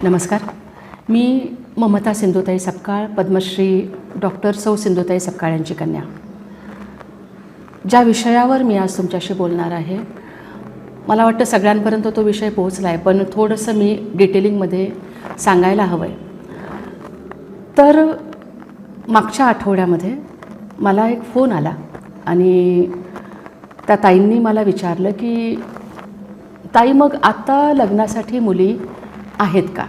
नमस्कार. मी ममता सिंधुताई सपकाळ, पद्मश्री डॉक्टर सौ सिंधुताई सपकाळ यांची कन्या. ज्या विषयावर मी आज तुमच्याशी बोलणार आहे, मला वाटतं सगळ्यांपर्यंत तो विषय पोहोचला आहे, पण थोडंसं मी डिटेलिंगमध्ये सांगायला हवं आहे. तर मागच्या आठवड्यामध्ये मला एक फोन आला आणि त्या ताईंनी मला विचारलं की ताई, मग आता लग्नासाठी मुली आहेत का?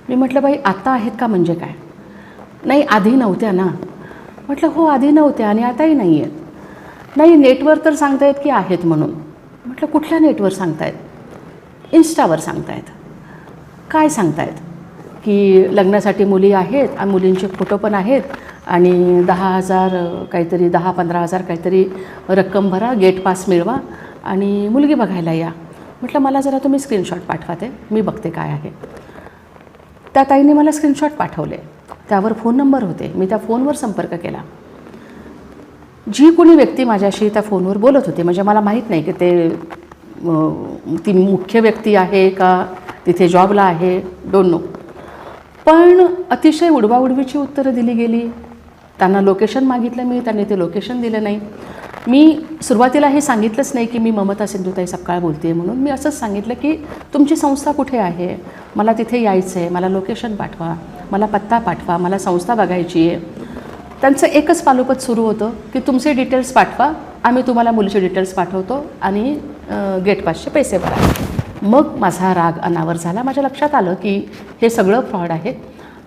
मी म्हटलं, बाई आता आहेत का म्हणजे काय? नाही, आधी नव्हत्या ना. म्हटलं, हो आधी नव्हत्या आणि आताही नाही आहेत. नाही, नेटवर तर सांगतायत की आहेत म्हणून. म्हटलं, कुठल्या नेटवर सांगतायत? इन्स्टावर सांगतायत. काय सांगतायत? की लग्नासाठी मुली आहेत आणि मुलींचे फोटो पण आहेत आणि 10,000 काहीतरी 10-15,000 काहीतरी रक्कम भरा, गेट पास मिळवा आणि मुलगी बघायला या. म्हटलं, मला जरा तुम्ही स्क्रीनशॉट पाठवा, ते मी बघते काय आहे. त्या ताईंनी मला स्क्रीनशॉट पाठवले. त्यावर फोन नंबर होते. मी त्या फोनवर संपर्क केला. जी कोणी व्यक्ती माझ्याशी त्या फोनवर बोलत होती, म्हणजे मला माहीत नाही की ती मुख्य व्यक्ती आहे का तिथे जॉबला आहे, डोंट नो. पण अतिशय उडवाउडवीची उत्तरं दिली गेली. त्यांना लोकेशन मागितलं मी, त्यांनी ते लोकेशन दिलं नाही. मी सुरुवातीला हे सांगितलंच नाही की मी ममता सिंधुताई सपकाळ बोलते आहे म्हणून. मी असंच सांगितलं की तुमची संस्था कुठे आहे, मला तिथे यायचं आहे, मला लोकेशन पाठवा, मला पत्ता पाठवा, मला संस्था बघायची आहे. त्यांचं एकच पालोपत सुरू होतं की तुमचे डिटेल्स पाठवा, आम्ही तुम्हाला मुलीचे डिटेल्स पाठवतो आणि गेट पासचे पैसे भरा. मग माझा राग अनावर झाला. माझ्या लक्षात आलं की हे सगळं फ्रॉड आहे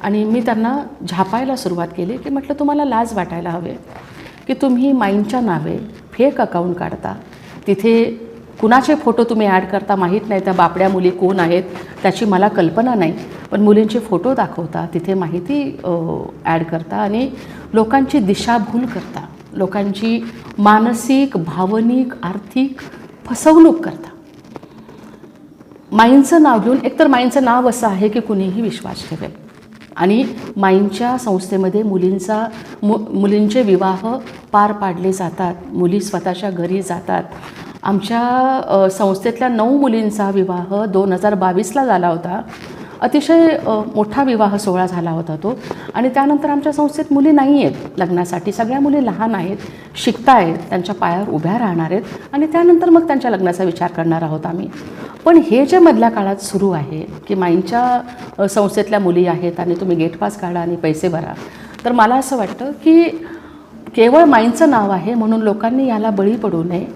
आणि मी त्यांना झापायला सुरुवात केली की म्हटलं, तुम्हाला लाज वाटायला हवे की तुम्ही माईंच्या नावे फेक अकाउंट काढता, तिथे कुणाचे फोटो तुम्ही ॲड करता माहीत नाही. त्या बापड्या मुली कोण आहेत त्याची मला कल्पना नाही, पण मुलींचे फोटो दाखवता, तिथे माहिती ॲड करता आणि लोकांची दिशाभूल करता, लोकांची मानसिक, भावनिक, आर्थिक फसवणूक करता. माईंचं नाव घेऊन, एकतर माईंचं नाव असं आहे की कुणीही विश्वास ठेवेल आणि माईंच्या संस्थेमध्ये मुलींचे विवाह पार पाडले जातात. मुली स्वतःच्या घरी जातात. आमच्या संस्थेतल्या 9 मुलींचा विवाह 2022ला झाला होता. अतिशय मोठा विवाह सोहळा झाला होता तो. आणि त्यानंतर आमच्या संस्थेत मुली नाही आहेत लग्नासाठी. सगळ्या मुली लहान आहेत, शिकता आहेत, त्यांच्या पायावर उभ्या राहणार आहेत आणि त्यानंतर मग त्यांच्या लग्नाचा विचार करणार आहोत आम्ही. पण हे जे मधल्या काळात सुरू आहे की माईंच्या संस्थेतल्या मुली आहेत आणि तुम्ही गेट पास काढा आणि पैसे भरा, तर मला असं वाटतं की केवळ माईंचं नाव आहे म्हणून लोकांनी याला बळी पडू नये.